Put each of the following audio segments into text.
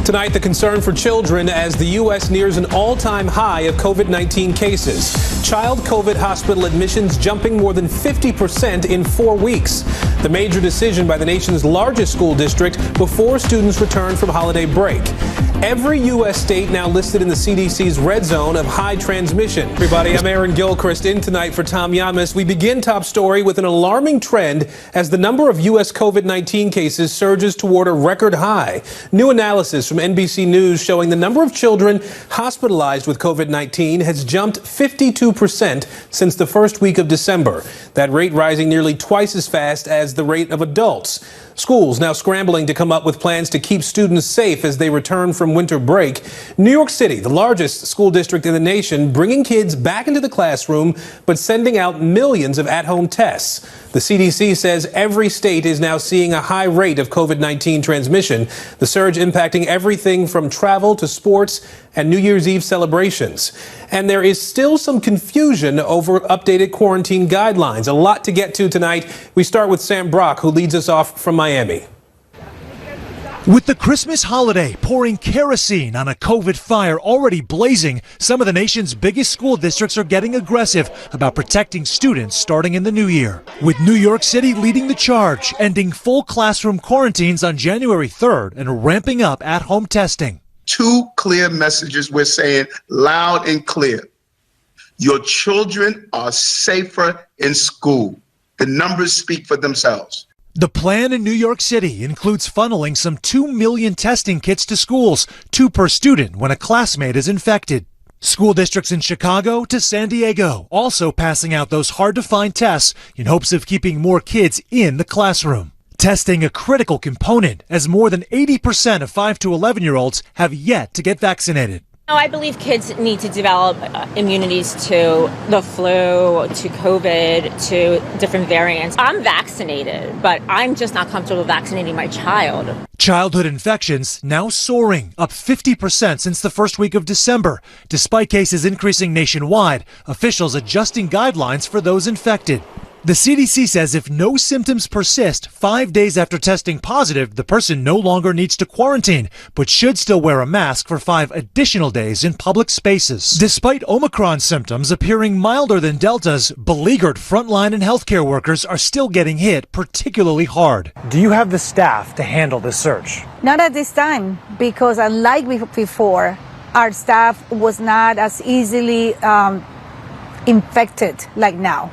Tonight, the concern for children as the U.S. nears an all-time high of COVID-19 cases. Child COVID hospital admissions jumping more than 50% in 4 weeks. The major decision by the nation's largest school district before students return from holiday break. Every U.S. state now listed in the CDC's red zone of high transmission. Everybody, I'm Aaron Gilchrist in tonight for Tom Yamas. We begin Top Story with an alarming trend as the number of U.S. COVID-19 cases surges toward a record high. New analysis from NBC News showing the number of children hospitalized with COVID-19 has jumped 52% since the first week of December. That rate rising nearly twice as fast as the rate of adults. Schools now scrambling to come up with plans to keep students safe as they return from winter break. New York City, the largest school district in the nation, bringing kids back into the classroom, but sending out millions of at-home tests. The CDC says every state is now seeing a high rate of COVID-19 transmission, the surge impacting everything from travel to sports and New Year's Eve celebrations. And there is still some confusion over updated quarantine guidelines. A lot to get to tonight. We start with Sam Brock, who leads us off from Miami. With the Christmas holiday pouring kerosene on a COVID fire already blazing, some of the nation's biggest school districts are getting aggressive about protecting students starting in the new year. With New York City leading the charge, ending full classroom quarantines on January 3rd and ramping up at-home testing. Two clear messages we're saying loud and clear. Your children are safer in school. The numbers speak for themselves. The plan in New York City includes funneling some 2 million testing kits to schools, 2 per student when a classmate is infected. School districts in Chicago to San Diego also passing out those hard-to-find tests in hopes of keeping more kids in the classroom. Testing a critical component as more than 80% of 5 to 11-year-olds have yet to get vaccinated. I believe kids need to develop immunities to the flu, to COVID, to different variants. I'm vaccinated, but I'm just not comfortable vaccinating my child. Childhood infections now soaring, up 50% since the first week of December. Despite cases increasing nationwide, officials adjusting guidelines for those infected. The CDC says if no symptoms persist 5 days after testing positive, the person no longer needs to quarantine, but should still wear a mask for 5 additional days in public spaces. Despite Omicron symptoms appearing milder than Delta's, beleaguered frontline and healthcare workers are still getting hit particularly hard. Do you have the staff to handle this surge? Not at this time, because unlike before, our staff was not as easily infected like now.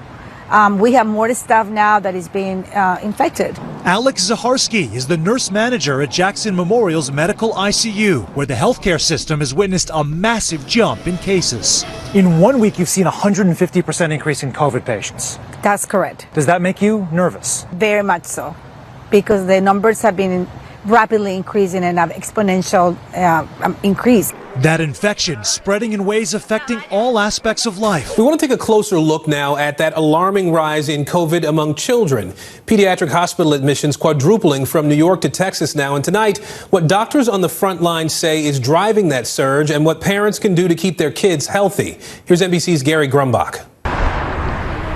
We have more staff now that is being infected. Alex Zaharsky is the nurse manager at Jackson Memorial's medical ICU, where the healthcare system has witnessed a massive jump in cases. In 1 week, you've seen a 150% increase in COVID patients. That's correct. Does that make you nervous? Very much so, because the numbers have been rapidly increasing and an exponential increase. That infection spreading in ways affecting all aspects of life. We want to take a closer look now at that alarming rise in COVID among children. Pediatric hospital admissions quadrupling from New York to Texas now. And tonight, what doctors on the front line say is driving that surge and what parents can do to keep their kids healthy. Here's NBC's Gary Grumbach.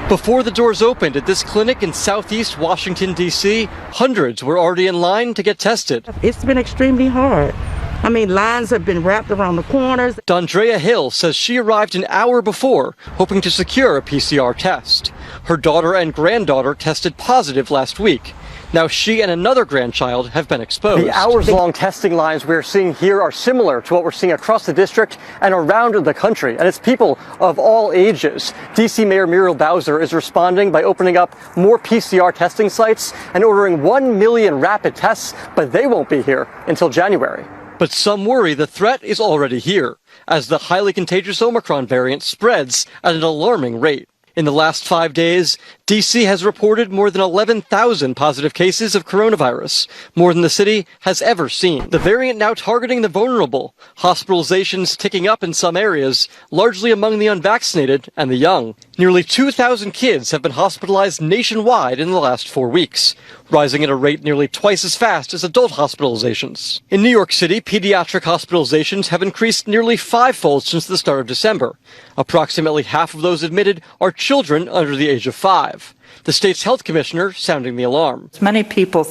Before the doors opened at this clinic in southeast Washington, D.C., hundreds were already in line to get tested. It's been extremely hard. I mean, lines have been wrapped around the corners. Dondrea Hill says she arrived an hour before, hoping to secure a PCR test. Her daughter and granddaughter tested positive last week. Now she and another grandchild have been exposed. The hours-long testing lines we're seeing here are similar to what we're seeing across the district and around the country. And it's people of all ages. D.C. Mayor Muriel Bowser is responding by opening up more PCR testing sites and ordering 1 million rapid tests, but they won't be here until January. But some worry the threat is already here, as the highly contagious Omicron variant spreads at an alarming rate. In the last 5 days, D.C. has reported more than 11,000 positive cases of coronavirus, more than the city has ever seen. The variant now targeting the vulnerable, hospitalizations ticking up in some areas, largely among the unvaccinated and the young. Nearly 2,000 kids have been hospitalized nationwide in the last 4 weeks, rising at a rate nearly twice as fast as adult hospitalizations. In New York City, pediatric hospitalizations have increased nearly 5-fold since the start of December. Approximately half of those admitted are children under the age of 5. The state's health commissioner sounding the alarm. Many people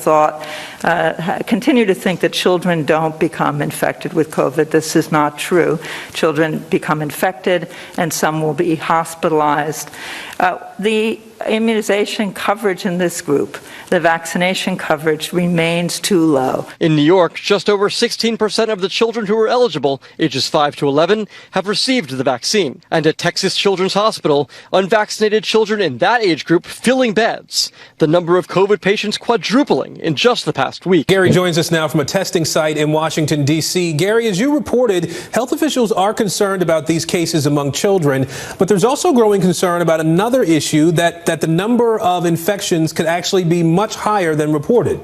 continue to think that children don't become infected with COVID. This is not true. Children become infected and some will be hospitalized. The immunization coverage in this group, the vaccination coverage, remains too low. In New York, just over 16% of the children who are eligible, ages 5 to 11, have received the vaccine. And at Texas Children's Hospital, unvaccinated children in that age group filling beds. The number of COVID patients quadrupling in just the past week. Gary joins us now from a testing site in Washington, D.C. Gary, as you reported, health officials are concerned about these cases among children, but there's also growing concern about another issue that the number of infections could actually be much higher than reported.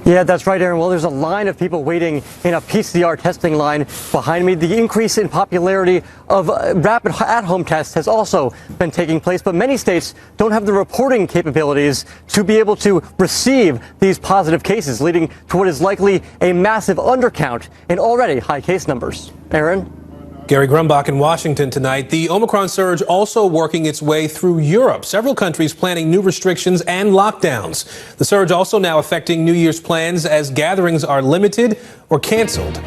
Yeah, that's right, Aaron. Well, there's a line of people waiting in a PCR testing line behind me. The increase in popularity of rapid at-home tests has also been taking place, but many states don't have the reporting capabilities to be able to receive these positive cases, leading to what is likely a massive undercount in already high case numbers. Aaron? Gary Grumbach in Washington tonight. The Omicron surge also working its way through Europe. Several countries planning new restrictions and lockdowns. The surge also now affecting New Year's plans as gatherings are limited or canceled.